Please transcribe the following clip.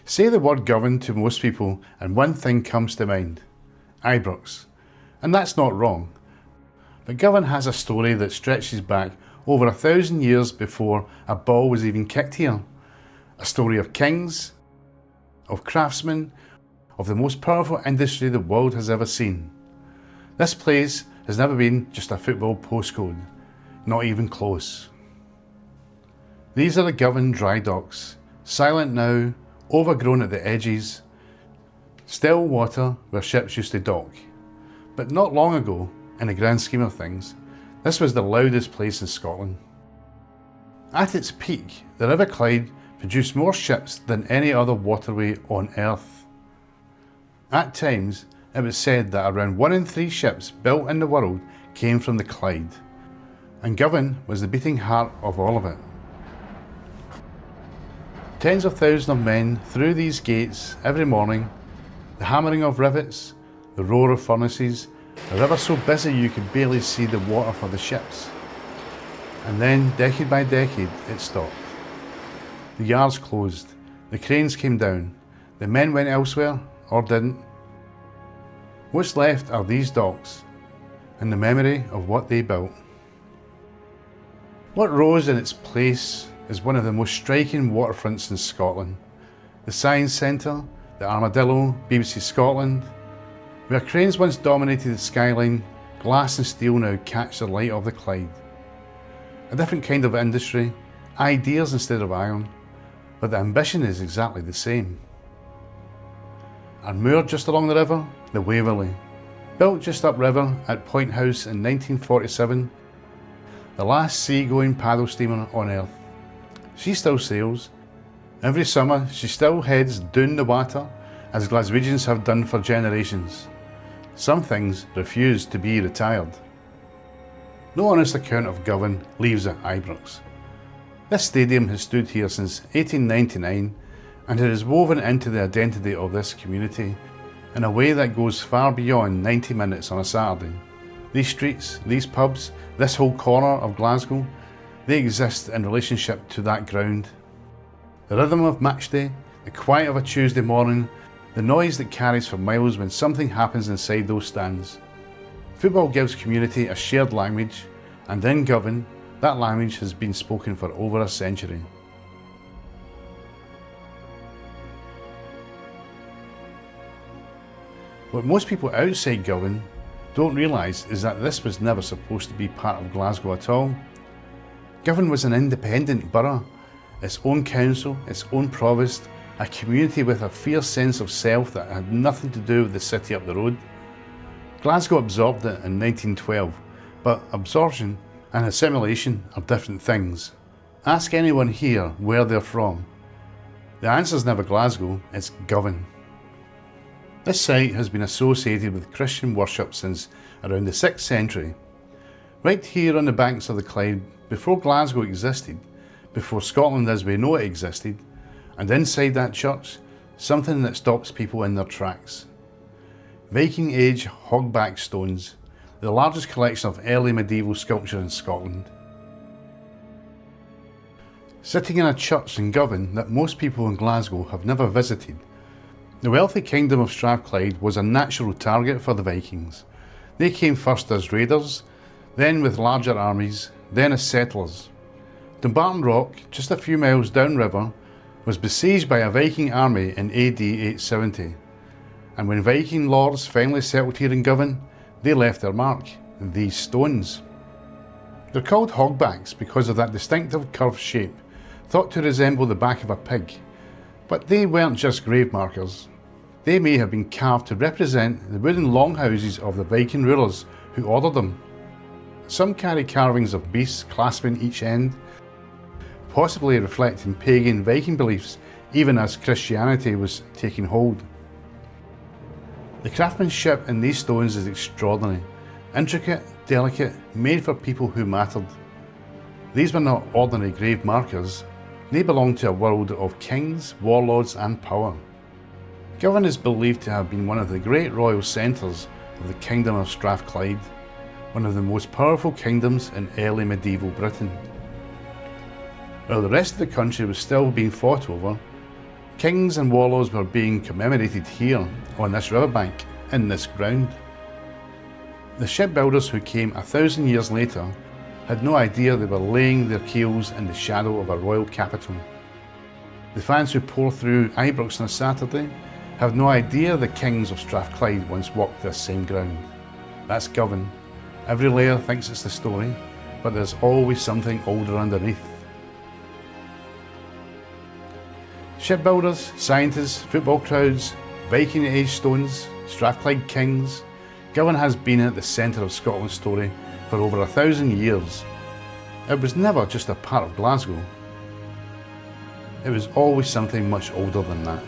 Say the word Govan to most people and one thing comes to mind: Ibrox. And that's not wrong. But Govan has a story that stretches back over 1,000 years before a ball was even kicked here. A story of kings, of craftsmen, of the most powerful industry the world has ever seen. This place has never been just a football postcode, not even close. These are the Govan Dry Docks, silent now, overgrown at the edges, still water where ships used to dock. But not long ago, in the grand scheme of things, this was the loudest place in Scotland. At its peak, the River Clyde produced more ships than any other waterway on earth. At times, it was said that around 1 in 3 ships built in the world came from the Clyde, and Govan was the beating heart of all of it. Tens of thousands of men through these gates every morning, the hammering of rivets, the roar of furnaces, a river so busy you could barely see the water for the ships. And then, decade by decade, it stopped. The yards closed, the cranes came down, the men went elsewhere, or didn't. What's left are these docks, and the memory of what they built. What rose in its place is one of the most striking waterfronts in Scotland. The Science Centre, the Armadillo, BBC Scotland. Where cranes once dominated the skyline, glass and steel now catch the light of the Clyde. A different kind of industry, ideas instead of iron, but the ambition is exactly the same. And moored just along the river, the Waverley. Built just upriver at Point House in 1947, the last sea-going paddle steamer on earth. She still sails. Every summer she still heads down the water, as Glaswegians have done for generations. Some things refuse to be retired. No honest account of Govan leaves at Ibrox. This stadium has stood here since 1899 and it is woven into the identity of this community in a way that goes far beyond 90 minutes on a Saturday. These streets, these pubs, this whole corner of Glasgow, they exist in relationship to that ground. The rhythm of match day, the quiet of a Tuesday morning, the noise that carries for miles when something happens inside those stands. Football gives community a shared language, and in Govan, that language has been spoken for over a century. What most people outside Govan don't realise is that this was never supposed to be part of Glasgow at all. Govan was an independent borough, its own council, its own provost, a community with a fierce sense of self that had nothing to do with the city up the road. Glasgow absorbed it in 1912, but absorption and assimilation are different things. Ask anyone here where they're from. The answer's never Glasgow, it's Govan. This site has been associated with Christian worship since around the 6th century. Right here on the banks of the Clyde, before Glasgow existed, before Scotland as we know it existed, and inside that church, something that stops people in their tracks. Viking-age Hogback stones, the largest collection of early medieval sculpture in Scotland. Sitting in a church in Govan that most people in Glasgow have never visited, the wealthy Kingdom of Strathclyde was a natural target for the Vikings. They came first as raiders, then with larger armies, then as settlers. Dumbarton Rock, just a few miles downriver, was besieged by a Viking army in AD 870. And when Viking lords finally settled here in Govan, they left their mark, these stones. They're called hogbacks because of that distinctive curved shape, thought to resemble the back of a pig. But they weren't just grave markers. They may have been carved to represent the wooden longhouses of the Viking rulers who ordered them. Some carry carvings of beasts clasping each end, possibly reflecting pagan Viking beliefs even as Christianity was taking hold. The craftsmanship in these stones is extraordinary, intricate, delicate, made for people who mattered. These were not ordinary grave markers, they belonged to a world of kings, warlords and power. Govan is believed to have been one of the great royal centres of the Kingdom of Strathclyde, one of the most powerful kingdoms in early medieval Britain. While the rest of the country was still being fought over, Kings and warlords were being commemorated here, on this riverbank, in this ground. The shipbuilders who came 1,000 years later had no idea they were laying their keels in the shadow of a royal capital. The fans who pour through Ibrox on a Saturday have no idea the kings of Strathclyde once walked this same ground. That's Govan. Every layer thinks it's the story, but there's always something older underneath. Shipbuilders, scientists, football crowds, Viking-age stones, Strathclyde kings, Govan has been at the centre of Scotland's story for over 1,000 years. It was never just a part of Glasgow. It was always something much older than that.